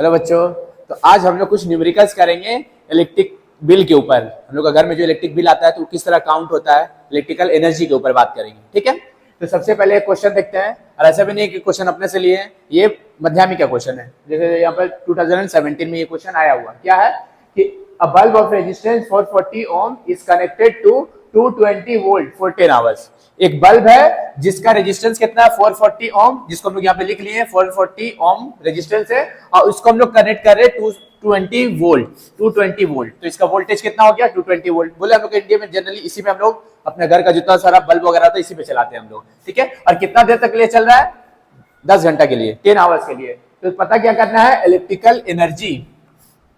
Hello बच्चों, तो आज हम लोग कुछ न्यूमेरिकल्स करेंगे इलेक्ट्रिक बिल के ऊपर। हम लोग का घर में जो इलेक्ट्रिक बिल आता है तो किस तरह काउंट होता है, इलेक्ट्रिकल एनर्जी के ऊपर बात करेंगे। ठीक है, तो सबसे पहले एक क्वेश्चन देखते हैं। और ऐसा भी नहीं है कि क्वेश्चन अपने से लिए हैं, ये मध्यामिक का क्वेश्चन है। जैसे यहाँ पर 2017 में ये क्वेश्चन आया हुआ क्या है कि a bulb of resistance 440 ohm is connected to 220 volt for 10 hours. एक बल्ब है जिसका रेजिस्टेंस कितना है 440 ओम, जिसको हम लोग यहाँ पे लिख लिए 440 ओम रेजिस्टेंस है, और उसको हम लोग कनेक्ट कर रहे हैं 220 वोल्ट। 220 वोल्ट, तो इसका वोल्टेज कितना हो गया 220 वोल्ट। बोले हम लोग इंडिया में जनरली इसी में हम लोग अपने घर का जितना सारा बल्ब वगैरह था इसी पे चलाते हैं हम लोग। ठीक है, और कितना देर तक के लिए चल रहा है 10 घंटा के लिए, 10 आवर्स के लिए। तो पता क्या करना है, इलेक्ट्रिकल एनर्जी।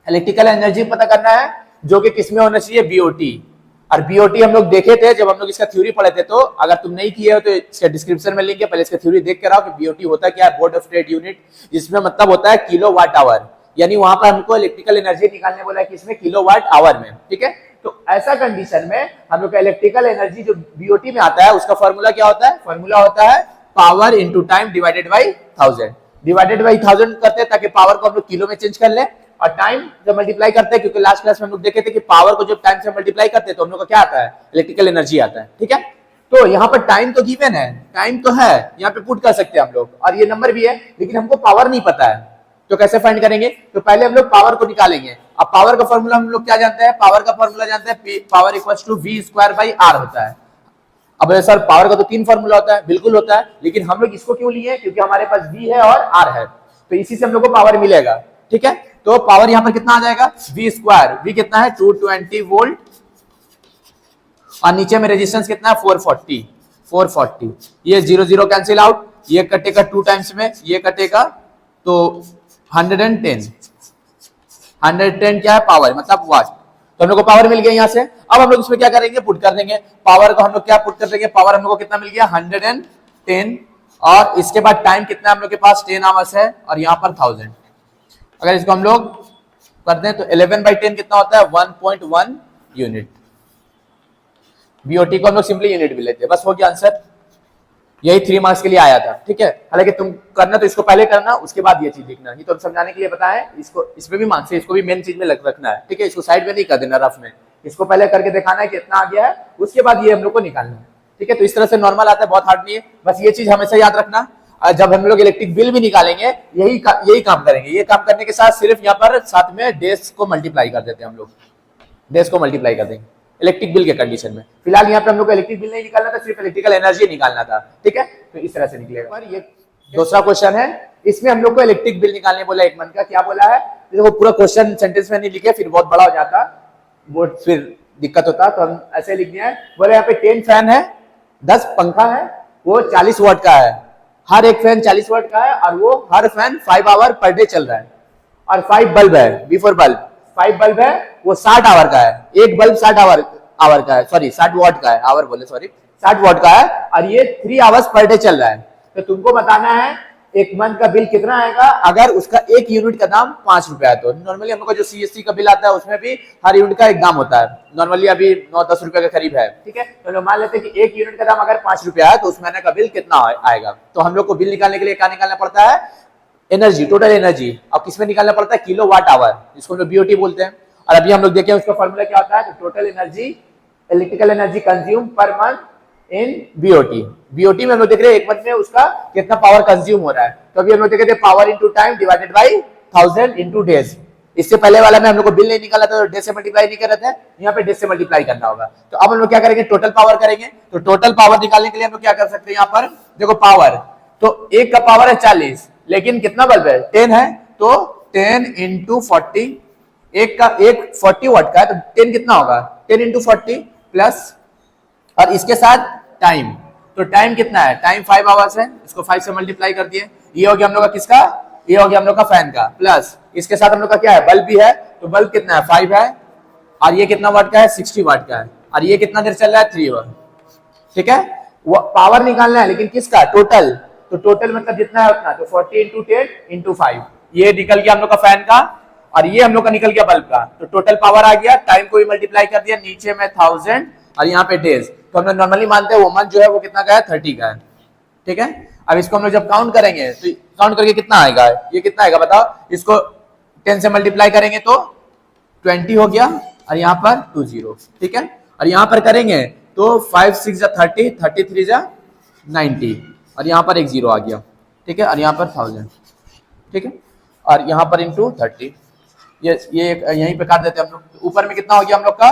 इलेक्ट्रिकल एनर्जी पता करना है जो कि किसमें होना चाहिए, बीओटी। और बीओटी हम लोग देखे थे जब हम लोग इसका थ्योरी पढ़े थे, तो अगर तुम नहीं किए हो तो इसके डिस्क्रिप्शन में लिंक है, पहले इसका थ्योरी देख कर आओ कि बीओटी होता क्या है, बोर्ड ऑफ ट्रेड यूनिट, जिसमें मतलब होता है किलो वाट आवर। यानी वहां पर हमको इलेक्ट्रिकल एनर्जी निकालने बोला है कि इसमें किलो वाट आवर में। ठीक है, तो ऐसा कंडीशन में हम लोग का इलेक्ट्रिकल एनर्जी जो बीओटी में आता है उसका फॉर्मूला क्या होता है, फॉर्मूला होता है power into time divided by 1000। Divided by 1000 करते हैं ताकि पावर को हम लोग किलो में चेंज कर ले, और टाइम जब मल्टीप्लाई करते हैं, क्योंकि लास्ट क्लास में हम लोग देखे थे कि पावर को जब टाइम से मल्टीप्लाई करते हैं तो हम लोग का क्या आता है, इलेक्ट्रिकल एनर्जी आता है। ठीक है, तो यहाँ पर टाइम तो गिवन है, टाइम तो है, यहाँ पे पुट कर सकते हैं हम लोग, और ये नंबर भी है, लेकिन हमको पावर नहीं पता है। तो कैसे फाइंड करेंगे, तो पहले हम लोग पावर को निकालेंगे। अब पावर का फॉर्मूला हम लोग क्या जानते हैं, पावर का फॉर्मूला जानते हैं, power equals to v square by r होता है। अब सर पावर का तो 3 फॉर्मूला होता है, बिल्कुल होता है, लेकिन हम लोग इसको क्यों लिए, क्योंकि हमारे पास v है और r है, तो इसी से हम लोग को पावर मिलेगा। ठीक है, तो पावर यहां पर कितना आ जाएगा, v स्क्वायर, v कितना है 220 वोल्ट, और नीचे में रेजिस्टेंस कितना है 440। ये 0 0 कैंसिल आउट, ये कटेगा 2 टाइम्स में, ये कटेगा तो 110 क्या है पावर, मतलब वाट। तो हम लोग को पावर मिल गया यहाँ से। अब हम लोग इसमें क्या करेंगे, पुट कर देंगे पावर को। हम लोग क्या पुट कर देंगे, पावर हम लोग को कितना मिल गया 110, और इसके बाद टाइम कितना हम लोग के पास 10 आवर्स है, और यहाँ पर 1000। अगर इसको हम लोग कर दें तो 11/10 कितना होता है 1.1 यूनिट। बीओटी को हम लोग सिंपली यूनिट भी लेते हैं, बस हो गया आंसर। यही 3 मार्क्स के लिए आया था। ठीक है, हालांकि तुम करना तो इसको पहले करना, उसके बाद ये चीज लिखना, ये तो समझाने के लिए बताया है। इसको इसमें भी मार्क्स है, इसको भी मेन चीज में रखना है। ठीक है, इसको साइड में नहीं कर देना रफ में, इसको पहले करके दिखाना है कि इतना आ गया है, उसके बाद ये हम लोग को निकालना है। ठीक है, तो इस तरह से नॉर्मल आता है, बहुत हार्ड नहीं है, बस ये चीज हमेशा याद रखना। जब हम लोग इलेक्ट्रिक बिल भी निकालेंगे यही काम करेंगे। ये काम करने के साथ सिर्फ यहाँ पर साथ में डेज को मल्टीप्लाई कर देते हैं हम लोग, डेज को मल्टीप्लाई कर देंगे इलेक्ट्रिक बिल के कंडीशन में। फिलहाल यहाँ पे हम लोग को इलेक्ट्रिक बिल नहीं निकालना था, सिर्फ इलेक्ट्रिकल एनर्जी निकालना था। ठीक है, तो इस तरह से निकलेगा। पर ये दूसरा क्वेश्चन है, इसमें हम लोग को इलेक्ट्रिक बिल निकालने बोला, एक मंथ का। क्या बोला है, देखो पूरा क्वेश्चन सेंटेंस में नहीं लिखे, फिर बहुत बड़ा हो जाता, वो फिर दिक्कत होता, तो हम ऐसे लिख दिया है। बोले यहाँ पे 10 फैन है, 10 पंखा है, वो 40 वाट का है, हर एक फैन 40 वाट का है, और वो हर फैन 5 आवर पर डे चल रहा है, और 5 बल्ब है, बिफोर बल्ब 5 बल्ब है, वो 60 आवर का है। एक बल्ब 60 आवर का है, सॉरी 60 वाट का है, आवर बोले सॉरी 60 वाट का है, और ये 3 आवर्स पर डे चल रहा है। तो तुमको बताना है एक मंथ का बिल कितना आएगा अगर उसका एक यूनिट का दाम 5 रुपया है। तो नॉर्मली हम लोग का जो सीएससी का बिल आता है उसमें भी हर यूनिट का एक दाम होता है, नॉर्मली अभी 9-10 रुपए के करीब है। ठीक है, तो लोग मान लेते हैं कि एक यूनिट का दाम अगर 5 रुपया है, तो उस महीने का बिल कितना आएगा। तो हम लोग को बिल निकालने के लिए क्या निकालना पड़ता है, एनर्जी, टोटल एनर्जी। अब किसमें निकालना पड़ता है, किलो वाट आवर, जिसको हम लोग बीओटी बोलते हैं। और अभी हम लोग देखें उसका फॉर्मूला क्या होता है, तो total energy, electrical energy consume per month in BOT. BOT में हम लोग देख रहे हैं एक मंथ में उसका कितना पावर कंज्यूम हो रहा है। तो अभी हम लोग देख रहे थे power into time divided by 1000 into days. इससे पहले वाला में हम लोग को बिल नहीं निकाला था, तो डेज से मल्टीप्लाई नहीं कर रहे थे, यहाँ पे डेज से मल्टीप्लाई करना होगा। तो अब हम लोग क्या करेंगे, टोटल पावर करेंगे। तो टोटल पावर निकालने के लिए हम लोग क्या कर सकते हैं, यहाँ पर देखो पावर, तो एक का पावर है 40, लेकिन कितना बल्ब है 10 है, तो 10 इंटू 40, एक 40 वाट का है, तो 10 कितना होगा 10 इंटू 40 प्लस, और इसके साथ टाइम, तो टाइम कितना है, टाइम 5 आवर्स है, इसको 5 से मल्टीप्लाई कर दिए। ये हो गया हम लोग का किसका, ये हो गया हम लोग का फैन का, प्लस इसके साथ हम लोग का क्या है, बल्ब भी है, तो बल्ब कितना है 5 है, और ये कितना वाट का है 60 वाट का है, और ये कितना देर चल रहा है 3 आवर। ठीक है, वो पावर निकालना है, लेकिन किसका, टोटल। तो टोटल मतलब जितना है उतना, तो 40 इंटू 10 इंटू 5, ये निकल गया हम लोग का फैन का, और ये हम लोग का निकल गया बल्ब का। तो टोटल पावर आ गया, टाइम को भी मल्टीप्लाई कर दिया, नीचे में 1000 और यहाँ पे डेज। तो हम लोग नॉर्मली मानते हैं वो मंथ जो है वो कितना का है 30 का है। ठीक है, अब इसको हम लोग जब काउंट करेंगे तो काउंट करके कितना आएगा, ये कितना आएगा बताओ, इसको 10 से मल्टीप्लाई करेंगे तो 20 हो गया और यहाँ पर 2 जीरो, ठीक है। और यहाँ पर करेंगे तो 5 6 जा 30, 33 जा 90 और यहाँ पर एक जीरो आ गया, ठीक है। और यहाँ पर 1000, ठीक है। और यहाँ पर इंटू 30, ये यहीं पे काट देते हैं हम लोग। ऊपर में कितना हो गया हम लोग का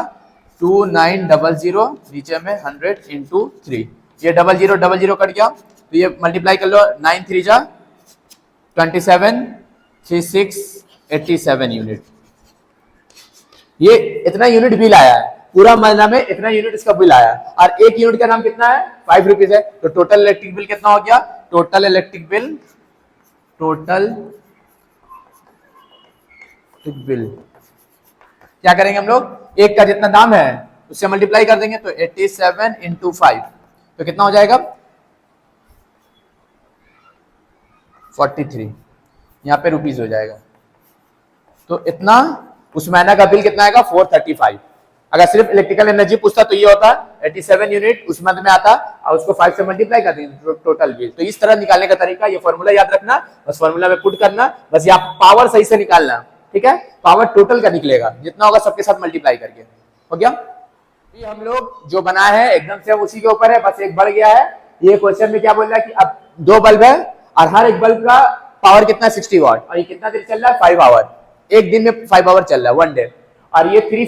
2900, नीचे में 100 इंटू 3, ये डबल जीरो कट गया तो ये मल्टीप्लाई कर लो 9 3 जा 27, 3 6 87 यूनिट। ये इतना यूनिट बिल आया है, पूरा महीना में इतना यूनिट इसका बिल आया। और एक यूनिट का नाम कितना है 5 रुपीज है, तो टोटल इलेक्ट्रिक बिल कितना हो गया, टोटल इलेक्ट्रिक बिल क्या करेंगे हम लोग, एक का जितना दाम है उससे मल्टीप्लाई कर देंगे तो 87 इंटू 5 तो कितना हो जाएगा 43, यहाँ पे रुपीज हो जाएगा। तो इतना उस महीना का बिल कितना आएगा 435। अगर सिर्फ इलेक्ट्रिकल एनर्जी पूछता तो ये होता 87 यूनिट उस मंथ में आता और उसको 5 से मल्टीप्लाई कर देंगे टोटल बिल। तो इस तरह निकालने का तरीका, ये फॉर्मूला याद रखना, बस फॉर्मूला में पुट करना, बस यहाँ पावर सही से निकालना, ठीक है। पावर टोटल का निकलेगा जितना होगा सबके साथ मल्टीप्लाई करके, हो गया। ये हम लोग जो बनाए हैं एकदम से उसी के ऊपर है, बस एक बढ़ गया है। ये क्वेश्चन में क्या बोल रहा है कि अब 2 बल्ब है और हर एक बल्ब का पावर कितना 60 वाट और ये कितना देर चल रहा है 5 आवर, एक दिन में 5 आवर चल रहा है 1 डे। और ये 3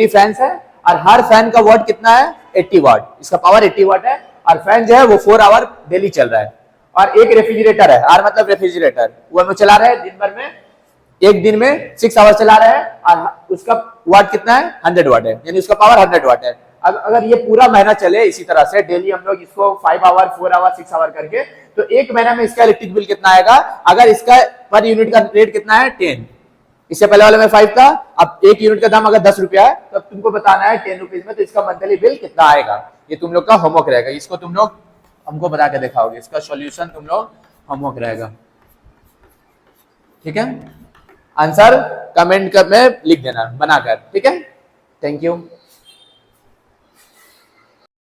फैंस है और हर फैन का वाट कितना है 80 वाट, इसका पावर 80 वाट है और फैन जो है वो 4 आवर डेली चल रहा है। और एक रेफ्रिजरेटर है, आर मतलब रेफ्रिजरेटर, वो हम चला रहे हैं दिन भर में, एक दिन में 6 आवर चला रहे हैं और उसका वाट कितना है 100 वाट है, यानी उसका पावर 100 वाट है। अब अगर ये पूरा महीना चले इसी तरह से डेली हम लोग इसको 5 आवर 4 आवर 6 आवर करके, तो एक महीना में इसका इलेक्ट्रिक बिल कितना आएगा। अगर इसका पर यूनिट का रेट कितना है 10, इससे पहले वाले में 5 था, अब एक यूनिट का दाम अगर 10 रुपया है तो तुमको बताना है 10 रुपीज में, तो इसका मंथली बिल कितना आएगा। ये तुम लोग का होमवर्क रहेगा, इसको तुम लोग हमको बता के दिखाओगे, इसका सॉल्यूशन तुम लोग होमवर्क रहेगा, ठीक है। आंसर कमेंट में लिख देना बनाकर, ठीक है। Thank you.